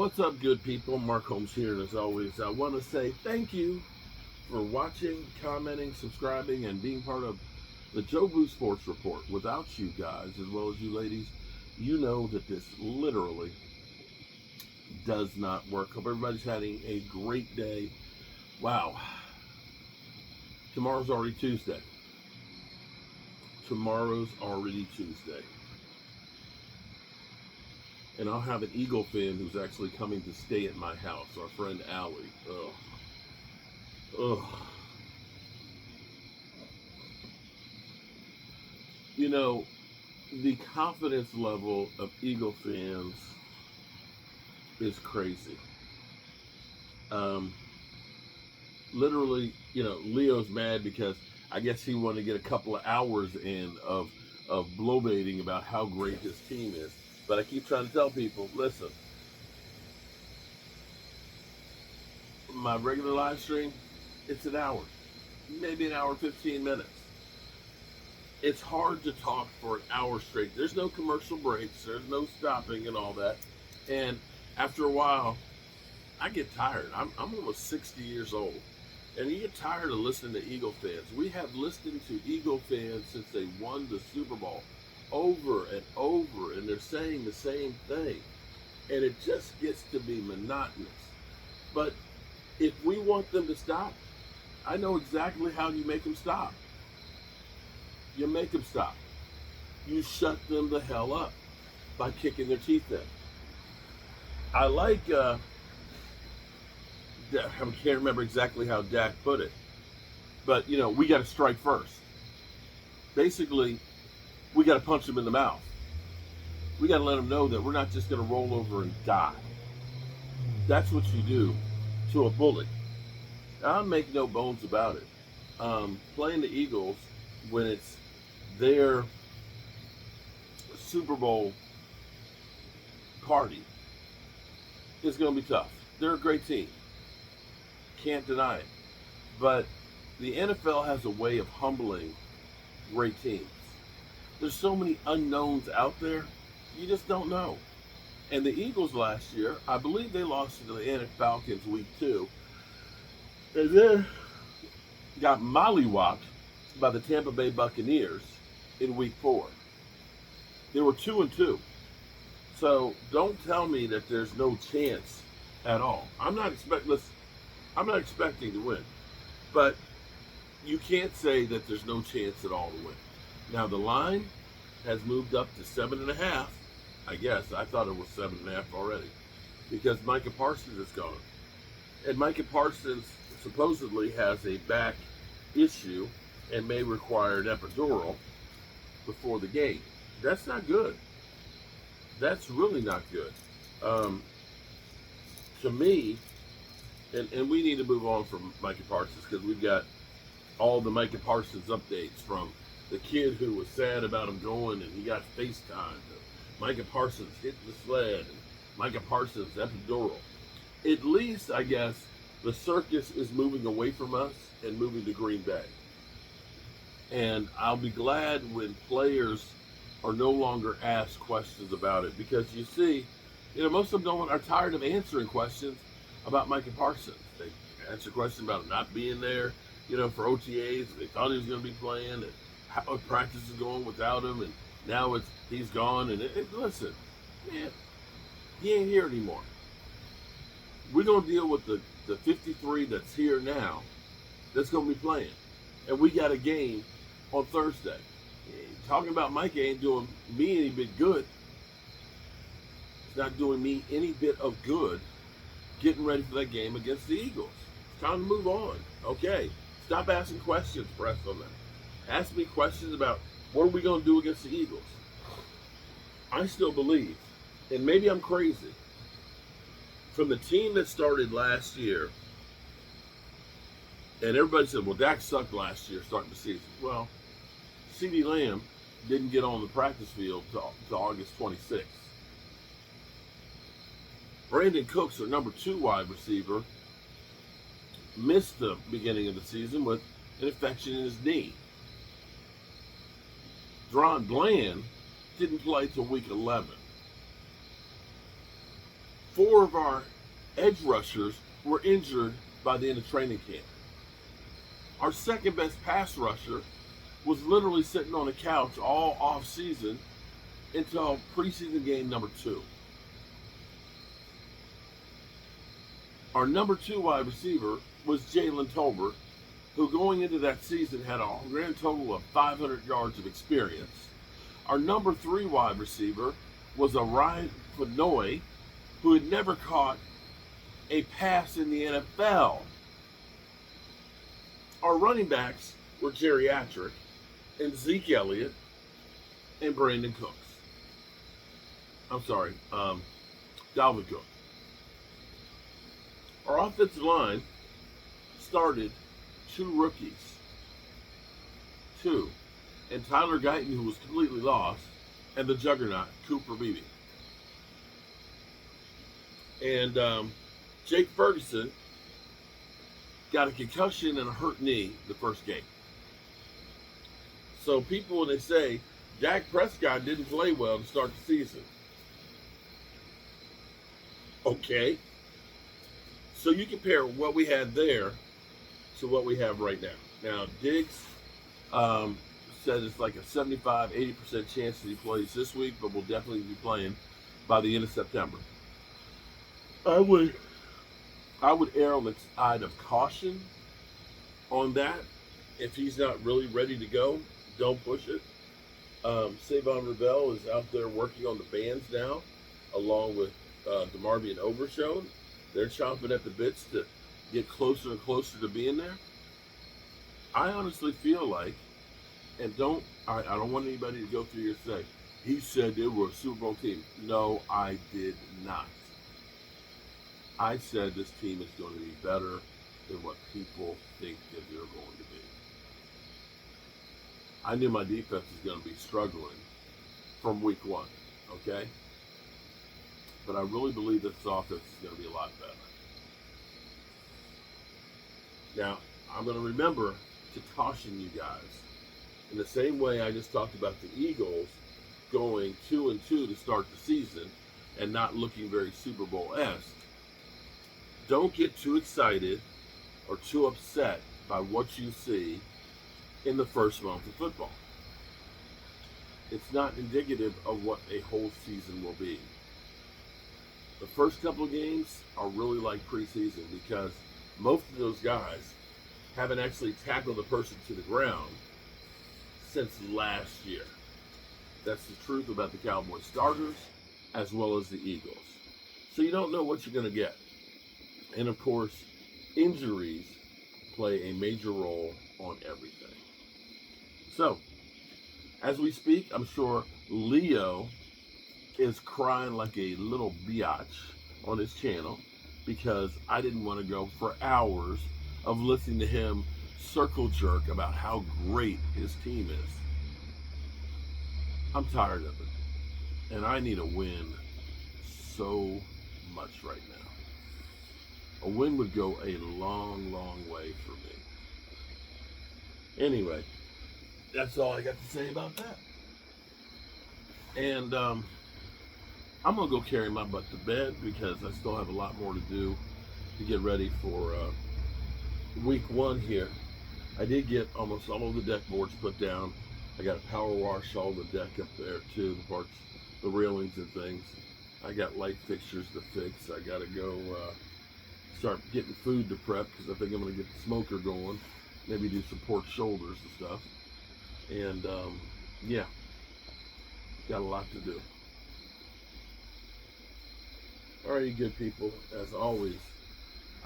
What's up, good people? Mark Holmes here, and as always, I want to say thank you for watching, commenting, subscribing, and being part of the Joe Boo Sports Report. Without you guys, as well as you ladies, you know that this literally does not work. Hope everybody's having a great day. Wow. Tomorrow's already Tuesday. Tomorrow's already Tuesday. And I'll have an Eagle fan who's actually coming to stay at my house, our friend Allie. Ugh. Ugh. You know, the confidence level of Eagle fans is crazy. Literally, Leo's mad because I guess he wanted to get a couple of hours in of blow baiting about how great his team is. But I keep trying to tell people, listen, my regular live stream, it's an hour, maybe an hour, 15 minutes. It's hard to talk for an hour straight. There's no commercial breaks. There's no stopping and all that. And after a while, I get tired. I'm almost 60 years old. And you get tired of listening to Eagle fans. We have listened to Eagle fans since they won the Super Bowl over and over, and they're saying the same thing. And it just gets to be monotonous. But if we want them to stop, I know exactly how you make them stop. You make them stop. You shut them the hell up by kicking their teeth in. I like, I can't remember exactly how Dak put it, but, we got to strike first. Basically, we got to punch them in the mouth. We got to let them know that we're not just going to roll over and die. That's what you do to a bully. I'll make no bones about it. Playing the Eagles when it's their Super Bowl party is going to be tough. They're a great team. Can't deny it. But the NFL has a way of humbling great teams. There's so many unknowns out there, you just don't know. And the Eagles last year, I believe they lost to the Atlanta Falcons week 2. And then got mollywopped by the Tampa Bay Buccaneers in week 4. They were 2-2. So don't tell me that there's no chance at all. I'm not expecting to win. But you can't say that there's no chance at all to win. Now the line has moved up to 7.5. I guess I thought it was 7.5 already, because Micah Parsons is gone, and Micah Parsons supposedly has a back issue and may require an epidural before the game. That's not good. That's really not good. To me, and we need to move on from Micah Parsons because we've got all the Micah Parsons updates from the kid who was sad about him going and he got FaceTimed. Micah Parsons hitting the sled, and Micah Parsons epidural. At least, I guess, the circus is moving away from us and moving to Green Bay. And I'll be glad when players are no longer asked questions about it, because you see, most of them are tired of answering questions about Micah Parsons. They answer questions about him not being there, for OTAs. They thought he was going to be playing, and how practice is going without him, and now he's gone. And listen, man, he ain't here anymore. We're going to deal with the 53 that's here now that's going to be playing. And we got a game on Thursday. Talking about Micah ain't doing me any bit good. It's not doing me any bit of good getting ready for that game against the Eagles. It's time to move on. Okay. Stop asking questions, press on that. Ask me questions about what are we going to do against the Eagles. I still believe, and maybe I'm crazy, from the team that started last year, and everybody said, well, Dak sucked last year starting the season. Well, CeeDee Lamb didn't get on the practice field till August 26th. Brandon Cooks, our number 2 wide receiver, missed the beginning of the season with an infection in his knee. Dron Bland didn't play till week 11. 4 of our edge rushers were injured by the end of training camp. Our second best pass rusher was literally sitting on a couch all off season until preseason game number 2. Our number 2 wide receiver was Jalen Tolbert, who going into that season had a grand total of 500 yards of experience. Our number 3 wide receiver was a Ryan Fenoy, who had never caught a pass in the NFL. Our running backs were geriatric, and Zeke Elliott and Brandon Cooks. Dalvin Cook. Our offensive line started 2 rookies. 2. And Tyler Guyton, who was completely lost, and the juggernaut, Cooper Beebe. And Jake Ferguson got a concussion and a hurt knee the first game. So people, when they say Dak Prescott didn't play well to start the season. Okay. So you compare what we had there to what we have right now. Now, Diggs said it's like a 75-80% chance that he plays this week, but will definitely be playing by the end of September. I would err on the side of caution on that. If he's not really ready to go, don't push it. Savon Rebel is out there working on the bands now, along with DeMarvion Overshown. They're chomping at the bits to get closer and closer to being there. I honestly feel like, and I don't want anybody to go through here and say, he said they were a Super Bowl team. No, I did not. I said this team is going to be better than what people think that they're going to be. I knew my defense was going to be struggling from week 1, okay? But I really believe this offense is going to be a lot better. Now, I'm going to remember to caution you guys. In the same way I just talked about the Eagles going 2-2 to start the season and not looking very Super Bowl-esque, don't get too excited or too upset by what you see in the first month of football. It's not indicative of what a whole season will be. The first couple of games are really like preseason because most of those guys haven't actually tackled the person to the ground since last year. That's the truth about the Cowboys starters as well as the Eagles. So you don't know what you're going to get. And of course, injuries play a major role on everything. So, as we speak, I'm sure Leo is crying like a little biatch on his channel because I didn't want to go for hours of listening to him circle jerk about how great his team is. I'm tired of it. And I need a win so much right now. A win would go a long, long way for me. Anyway, that's all I got to say about that. And I'm going to go carry my butt to bed because I still have a lot more to do to get ready for week 1 here. I did get almost all of the deck boards put down. I got to power wash all the deck up there too, the parts, the railings and things. I got light fixtures to fix. I got to go start getting food to prep because I think I'm going to get the smoker going. Maybe do some pork shoulders and stuff. And yeah, got a lot to do. All right, you good people. As always,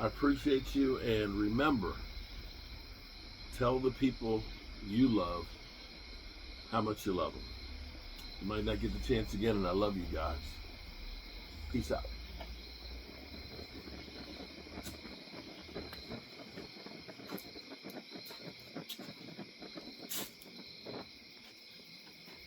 I appreciate you. And remember, tell the people you love how much you love them. You might not get the chance again, and I love you guys. Peace out.